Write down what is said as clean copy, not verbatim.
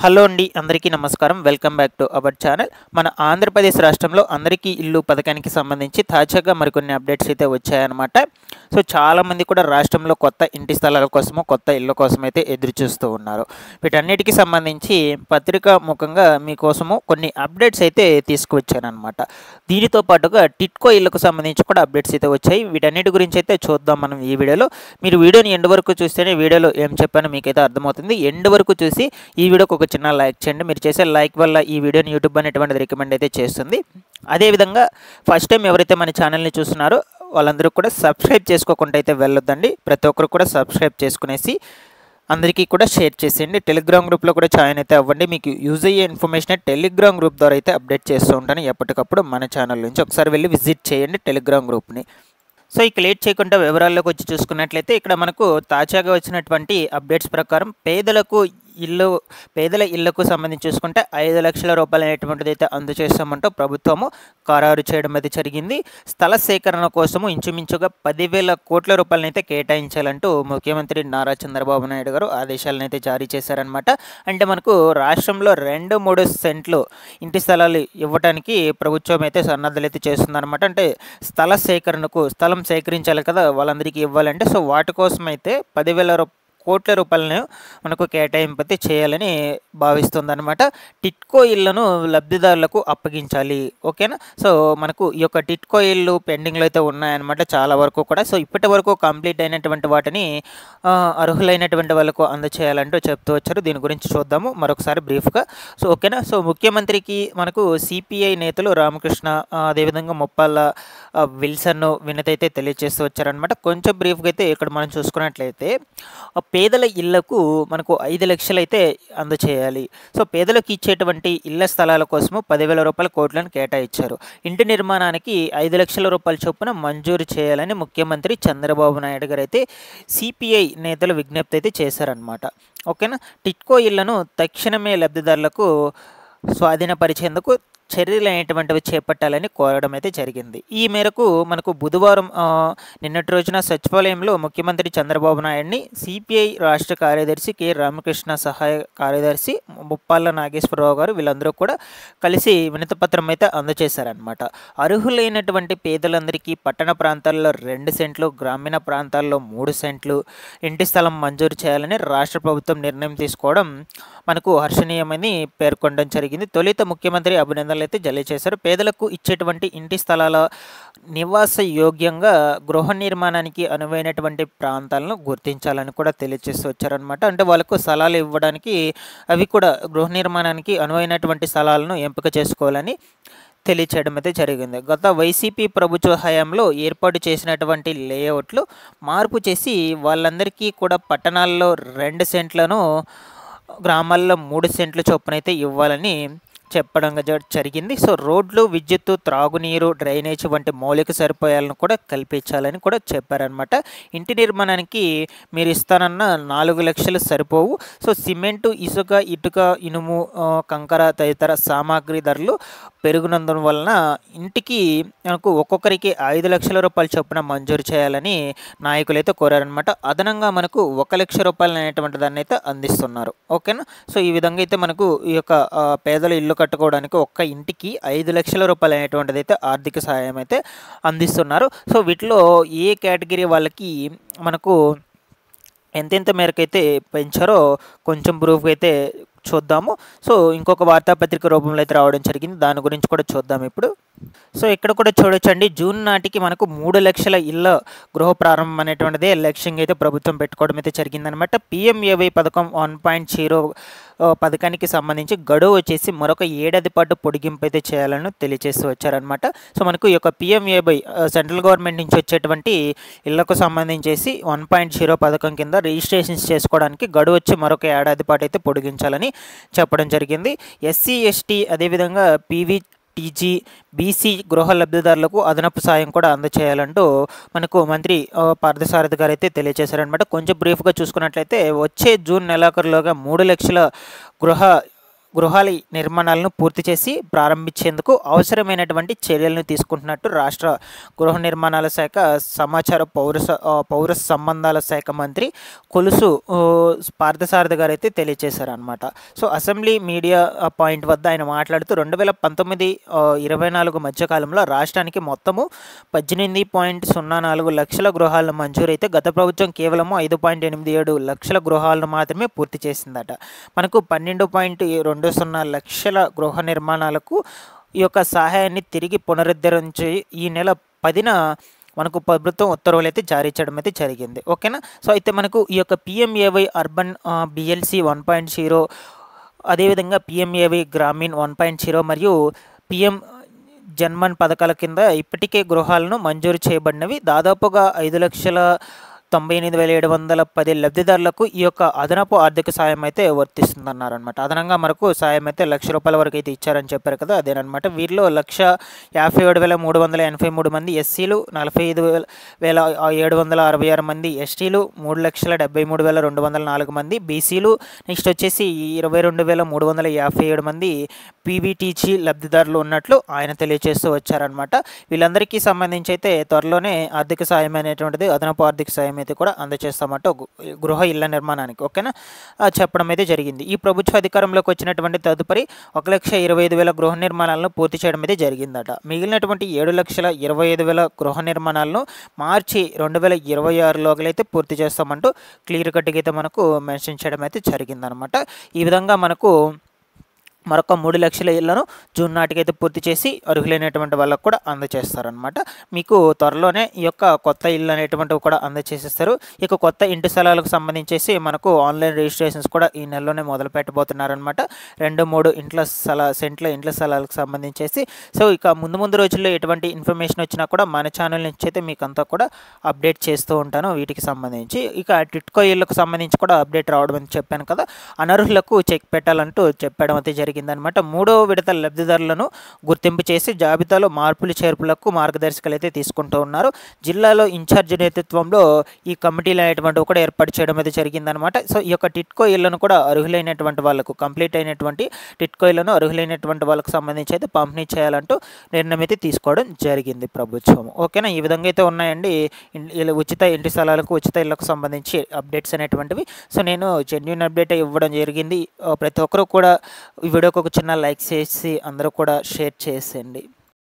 Hello అండి, అందరికీ నమస్కారం. Welcome back to our channel. మన ఆంధ్రప్రదేశ్ రాష్ట్రంలో అందరికీ ఇల్లు పథకానికి సంబంధించి తాజాగా మరికొన్ని అప్డేట్స్ అయితే వచ్చాయన్నమాట. సో చాలామంది కూడా రాష్ట్రంలో కొత్త ఇంటి స్థలాల కోసము, కొత్త ఇళ్ళ కోసం అయితే ఎదురు చూస్తూ ఉన్నారు. వీటన్నిటికీ సంబంధించి పత్రికా ముఖంగా మీకోసము కొన్ని అప్డేట్స్ అయితే తీసుకువచ్చానమాట. దీనితో పాటుగా టిట్కో ఇళ్లకు సంబంధించి కూడా అప్డేట్స్ అయితే వచ్చాయి. వీటన్నిటి గురించి అయితే చూద్దాం మనం ఈ వీడియోలో. మీరు వీడియోని ఎండ్ వరకు చూస్తేనే వీడియోలో ఏం చెప్పానో మీకైతే అర్థమవుతుంది. ఎండ్ వరకు చూసి ఈ వీడియోకి ఒక చిన్న లైక్ చేయండి. మీరు చేసే లైక్ వల్ల ఈ వీడియోని యూట్యూబ్ అనేటువంటిది రికమెండ్ అయితే చేస్తుంది. అదేవిధంగా ఫస్ట్ టైం ఎవరైతే మన ఛానల్ని చూస్తున్నారో వాళ్ళందరూ కూడా సబ్స్క్రైబ్ చేసుకోకుండా అయితే వెళ్ళొద్దండి. ప్రతి ఒక్కరు కూడా సబ్స్క్రైబ్ చేసుకునేసి అందరికీ కూడా షేర్ చేసేయండి. టెలిగ్రామ్ గ్రూప్లో కూడా జాయిన్ అయితే అవ్వండి. మీకు యూజ్ అయ్యే ఇన్ఫర్మేషన్ టెలిగ్రామ్ గ్రూప్ ద్వారా అయితే అప్డేట్ చేస్తూ ఉంటాను ఎప్పటికప్పుడు మన ఛానల్ నుంచి. ఒకసారి వెళ్ళి విజిట్ చేయండి టెలిగ్రామ్ గ్రూప్ని. సో ఇక లేట్ చేయకుండా వివరాల్లోకి వచ్చి చూసుకున్నట్లయితే ఇక్కడ మనకు తాజాగా వచ్చినటువంటి అప్డేట్స్ ప్రకారం పేదల ఇళ్లకు సంబంధించి చూసుకుంటే 5 లక్షల రూపాయలు అనేటువంటిది అయితే అందజేస్తామంటూ ప్రభుత్వము ఖరారు చేయడం అయితే జరిగింది. స్థల సేకరణ కోసము ఇంచుమించుగా 10,000 కోట్ల రూపాయలను అయితే కేటాయించాలంటూ ముఖ్యమంత్రి నారా చంద్రబాబు నాయుడు గారు ఆదేశాలను అయితే జారీ చేశారనమాట. అంటే మనకు రాష్ట్రంలో 2-3 సెంట్లు ఇంటి స్థలాలు ఇవ్వడానికి ప్రభుత్వం అయితే సన్నద్ధలు అయితే చేస్తుందన్నమాట. అంటే స్థలం సేకరించాలి కదా, వాళ్ళందరికీ ఇవ్వాలంటే. సో వాటి కోసం అయితే 10,000 కోట్ల రూపాయలను మనకు కేటాయింపు చేయాలని భావిస్తుందన్నమాట. టిట్కో ఇళ్లను లబ్ధిదారులకు అప్పగించాలి. ఓకేనా. సో మనకు ఈ యొక్క టిట్కో ఇళ్ళు పెండింగ్లో అయితే ఉన్నాయన్నమాట చాలా వరకు కూడా. సో ఇప్పటి వరకు కంప్లీట్ అయినటువంటి వాటిని అర్హులైనటువంటి వాళ్ళకు అందచేయాలంటూ చెప్తూ వచ్చారు. దీని గురించి చూద్దాము మరొకసారి బ్రీఫ్గా. సో ఓకేనా. సో ముఖ్యమంత్రికి మనకు సిపిఐ నేతలు రామకృష్ణ, అదేవిధంగా ముప్పాల విల్సన్ వినతి అయితే తెలియజేస్తూ వచ్చారనమాట. కొంచెం బ్రీఫ్గా అయితే ఇక్కడ మనం చూసుకున్నట్లయితే పేదల ఇళ్లకు మనకు 5 లక్షలు అయితే అందచేయాలి. సో పేదలకు ఇచ్చేటువంటి ఇళ్ల స్థలాల కోసము 10,000 రూపాయల కోట్లను కేటాయించారు. ఇంటి నిర్మాణానికి 5 లక్షల రూపాయల చొప్పున మంజూరు చేయాలని ముఖ్యమంత్రి చంద్రబాబు నాయుడు గారు అయితే సిపిఐ నేతలు విజ్ఞప్తి అయితే చేశారనమాట. ఓకేనా. టిట్కో ఇళ్లను తక్షణమే లబ్ధిదారులకు స్వాధీనపరిచేందుకు చర్యలు అనేటువంటివి చేపట్టాలని కోరడం అయితే జరిగింది. ఈ మేరకు మనకు బుధవారం నిన్నటి రోజున సచివాలయంలో ముఖ్యమంత్రి చంద్రబాబు నాయుడిని సిపిఐ రాష్ట్ర కార్యదర్శి కె రామకృష్ణ, సహాయ కార్యదర్శి ముప్పాళ్ళ నాగేశ్వరరావు గారు వీళ్ళందరూ కూడా కలిసి వినతిపత్రం అయితే అందజేశారనమాట. అర్హులైనటువంటి పేదలందరికీ పట్టణ ప్రాంతాల్లో 2 సెంట్లు, గ్రామీణ ప్రాంతాల్లో 3 సెంట్లు ఇంటి స్థలం మంజూరు చేయాలని రాష్ట్ర ప్రభుత్వం నిర్ణయం తీసుకోవడం మనకు హర్షణీయమని పేర్కొనడం జరిగింది. తొలుత ముఖ్యమంత్రి అభినందనలు అయితే తెలియజేశారు. పేదలకు ఇచ్చేటువంటి ఇంటి స్థలాల నివాస యోగ్యంగా గృహ నిర్మాణానికి అనువైనటువంటి ప్రాంతాలను గుర్తించాలని కూడా తెలియజేస్తూ వచ్చారనమాట. అంటే వాళ్ళకు స్థలాలు ఇవ్వడానికి అవి కూడా గృహ నిర్మాణానికి అనువైనటువంటి స్థలాలను ఎంపిక చేసుకోవాలని తెలియచేయడం అయితే జరిగింది. గత వైసీపీ ప్రభుత్వ హయాంలో ఏర్పాటు చేసినటువంటి లేఅవుట్లు మార్పు చేసి వాళ్ళందరికీ కూడా పట్టణాల్లో 2 సెంట్లను, గ్రామాల్లో 3 సెంట్ల చొప్పునైతే ఇవ్వాలని చెప్పడం జరిగింది. సో రోడ్లు, విద్యుత్తు, త్రాగునీరు, డ్రైనేజ్ వంటి మౌలిక సదుపాయాలను కూడా కల్పించాలని కూడా చెప్పారనమాట. ఇంటి నిర్మాణానికి మీరు ఇస్తానన్న 4 లక్షలు సరిపోవు. సో సిమెంటు, ఇసుక, ఇటుక, ఇనుము, కంకర తదితర సామాగ్రి ధరలు పెరుగునందున వలన ఇంటికి మనకు ఒక్కొక్కరికి 5 లక్షల రూపాయల చొప్పున మంజూరు చేయాలని నాయకులు అయితే కోరారనమాట. అదనంగా మనకు 1 లక్ష రూపాయలు అనేటువంటి దాన్ని అయితే అందిస్తున్నారు. ఓకేనా. సో ఈ విధంగా అయితే మనకు ఈ యొక్క పేదల ఇల్లు కట్టుకోవడానికి ఒక్క ఇంటికి 5 లక్షల రూపాయలు అనేటువంటిది అయితే ఆర్థిక సహాయం అయితే అందిస్తున్నారు. సో వీటిలో ఏ కేటగిరీ వాళ్ళకి మనకు ఎంతెంత మేరకు అయితే పెంచారో కొంచెం ప్రూఫ్ అయితే చూద్దాము. సో ఇంకొక వార్తాపత్రిక రూపంలో అయితే రావడం జరిగింది. దాని గురించి కూడా చూద్దాం ఇప్పుడు. సో ఇక్కడ కూడా చూడొచ్చండి, జూన్ నాటికి మనకు 3 లక్షల ఇళ్ళ గృహ ప్రారంభం అనేటువంటిది లక్ష్యంగా అయితే ప్రభుత్వం పెట్టుకోవడం అయితే జరిగిందనమాట. పిఎంఏవై పథకం 1.0 పథకానికి సంబంధించి గడువు వచ్చేసి మరొక 1 ఏడాది పాటు పొడిగింపు అయితే చేయాలని తెలియజేస్తూ వచ్చారనమాట. సో మనకు ఈ యొక్క పిఎంఏవై సెంట్రల్ గవర్నమెంట్ నుంచి వచ్చేటువంటి ఇళ్లకు సంబంధించేసి 1.0 పథకం కింద రిజిస్ట్రేషన్స్ చేసుకోవడానికి గడువు వచ్చి మరొక 1 ఏడాది పాటు అయితే పొడిగించాలని చెప్పడం జరిగింది. ఎస్సీ, ఎస్టీ, అదేవిధంగా టీజీ, బీసీ గృహ లబ్ధిదారులకు అదనపు సాయం కూడా అందచేయాలంటూ మనకు మంత్రి పార్థసారథి గారు అయితే తెలియజేశారనమాట. కొంచెం బ్రీఫ్గా చూసుకున్నట్లయితే వచ్చే జూన్ నెలాఖరులోగా 3 లక్షల గృహాల నిర్మాణాలను పూర్తి చేసి ప్రారంభించేందుకు అవసరమైనటువంటి చర్యలను తీసుకుంటున్నట్టు రాష్ట్ర గృహ నిర్మాణాల శాఖ సమాచార పౌర సంబంధాల శాఖ మంత్రి కొలుసు పార్థసారథి గారు అయితే తెలియజేశారనమాట. సో అసెంబ్లీ మీడియా పాయింట్ వద్ద ఆయన మాట్లాడుతూ 2019-24 మధ్యకాలంలో రాష్ట్రానికి మొత్తము 18.04 లక్షల గృహాలను మంజూరైతే గత ప్రభుత్వం కేవలం 5.87 లక్షల గృహాలను మాత్రమే పూర్తి చేసిందట. మనకు 12.20 లక్షల గృహ నిర్మాణాలకు ఈ యొక్క సహాయాన్ని తిరిగి పునరుద్ధరించి ఈ నెల 10న మనకు ప్రభుత్వం ఉత్తర్వులు అయితే జారీ చేయడం అయితే జరిగింది. ఓకేనా. సో అయితే మనకు ఈ యొక్క పిఎంఏవై అర్బన్ బిఎల్సి 1.0, అదేవిధంగా పిఎంఏవై గ్రామీణ్ 1.0 మరియు పిఎం జన్మన్ పథకాల కింద ఇప్పటికే గృహాలను మంజూరు చేయబడినవి దాదాపుగా 5,98,710 లబ్ధిదారులకు ఈ యొక్క అదనపు ఆర్థిక సాయం అయితే వర్తిస్తుందన్నారనమాట. అదనంగా మనకు సాయం అయితే ₹1,00,000 వరకు అయితే ఇచ్చారని చెప్పారు కదా, అదేనమాట. వీరిలో 1,57,383 మంది ఎస్సీలు, 45,766 మంది ఎస్టీలు, 3,73,204 మంది బీసీలు, నెక్స్ట్ వచ్చేసి 22,357 మంది పీవీటీజీ లబ్ధిదారులు ఉన్నట్లు ఆయన తెలియజేస్తూ వచ్చారనమాట. వీళ్ళందరికీ సంబంధించి అయితే త్వరలోనే ఆర్థిక సాయం అనేటువంటిది, అదనపు ఆర్థిక సాయం అయితే కూడా అందజేస్తామంటూ గృహ ఇళ్ల నిర్మాణానికి, ఓకేనా, చెప్పడం అయితే జరిగింది. ఈ ప్రభుత్వ అధికారంలోకి వచ్చినటువంటి తదుపరి 1,25,000 గృహ నిర్మాణాలను పూర్తి చేయడం అయితే జరిగిందట. మిగిలినటువంటి 7,25,000 గృహ నిర్మాణాలను మార్చి 2026లోకి అయితే పూర్తి చేస్తామంటూ క్లియర్ కట్గా అయితే మనకు మెన్షన్ చేయడం అయితే జరిగిందనమాట. ఈ విధంగా మనకు మరొక 3 లక్షల ఇళ్లను జూన్ నాటికైతే పూర్తి చేసి అర్హులైనటువంటి వాళ్ళకు కూడా అందజేస్తారనమాట. మీకు త్వరలోనే ఈ యొక్క కొత్త ఇళ్ళు అనేటువంటివి కూడా అందజేసేస్తారు. ఇక కొత్త ఇంటి స్థలాలకు సంబంధించేసి మనకు ఆన్లైన్ రిజిస్ట్రేషన్స్ కూడా ఈ నెలలోనే మొదలు పెట్టబోతున్నారనమాట. 2-3 సెంట్ల ఇంట్ల స్థలాలకు సంబంధించేసి. సో ఇక ముందు రోజుల్లో ఎటువంటి ఇన్ఫర్మేషన్ వచ్చినా కూడా మన ఛానల్ నుంచి అయితే మీకు అంతా కూడా అప్డేట్ చేస్తూ ఉంటాను వీటికి సంబంధించి. ఇక టిట్కో ఇళ్లకు సంబంధించి కూడా అప్డేట్ రావడం అని చెప్పాను కదా, అనర్హులకు చెక్ పెట్టాలంటూ చెప్పడం అయితే జరిగిందనమాట. 3వ విడత లబ్ధిదారులను గుర్తింపు చేసి జాబితాలో మార్పులు చేర్పులకు మార్గదర్శకాలు అయితే తీసుకుంటూ ఉన్నారు. జిల్లాలో ఇన్ఛార్జ్ నేతృత్వంలో ఈ కమిటీలు అనేటువంటివి కూడా ఏర్పాటు చేయడం అయితే జరిగిందనమాట. సో ఈ యొక్క టిట్కో ఇళ్లను కూడా అర్హులైనటువంటి వాళ్ళకు, కంప్లీట్ అయినటువంటి టిట్కో ఇళ్లను అర్హులైనటువంటి వాళ్ళకు సంబంధించి అయితే పంపిణీ చేయాలంటూ నిర్ణయం అయితే తీసుకోవడం జరిగింది ప్రభుత్వం. ఓకేనా. ఈ విధంగా అయితే ఉన్నాయండి ఉచిత ఇంటి స్థలాలకు, ఉచిత ఇళ్లకు సంబంధించి అప్డేట్స్ అనేటువంటివి. సో నేను జెన్యూన్ అప్డేట్ ఇవ్వడం జరిగింది. ప్రతి ఒక్కరూ కూడా ఈ వీడియోకి ఒక చిన్న లైక్ చేసి అందరూ కూడా షేర్ చేసేయండి.